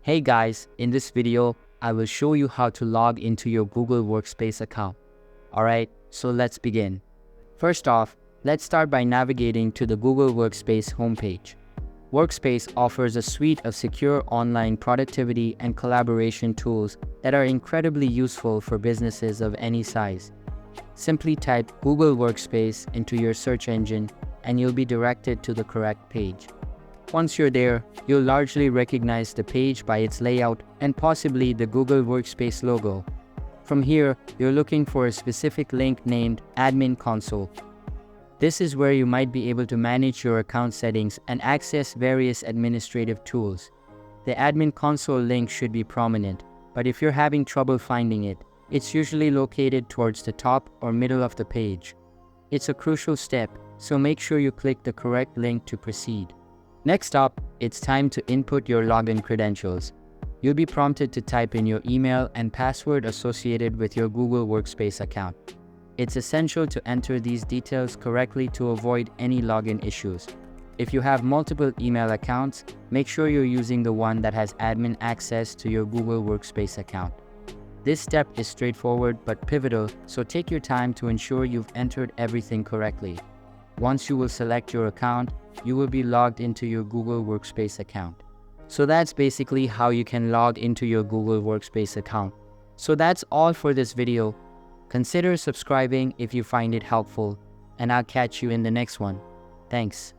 Hey guys, in this video, I will show you how to log into your Google Workspace account. Alright, so let's begin. First off, let's start by navigating to the Google Workspace homepage. Workspace offers a suite of secure online productivity and collaboration tools that are incredibly useful for businesses of any size. Simply type Google Workspace into your search engine and you'll be directed to the correct page. Once you're there, you'll largely recognize the page by its layout and possibly the Google Workspace logo. From here, you're looking for a specific link named Admin Console. This is where you might be able to manage your account settings and access various administrative tools. The Admin Console link should be prominent, but if you're having trouble finding it, it's usually located towards the top or middle of the page. It's a crucial step, so make sure you click the correct link to proceed. Next up, it's time to input your login credentials. You'll be prompted to type in your email and password associated with your Google Workspace account. It's essential to enter these details correctly to avoid any login issues. If you have multiple email accounts, make sure you're using the one that has admin access to your Google Workspace account. This step is straightforward but pivotal, so take your time to ensure you've entered everything correctly. Once you will select your account, you will be logged into your Google Workspace account. So that's basically how you can log into your Google Workspace account. So that's all for this video. Consider subscribing if you find it helpful, and I'll catch you in the next one. Thanks.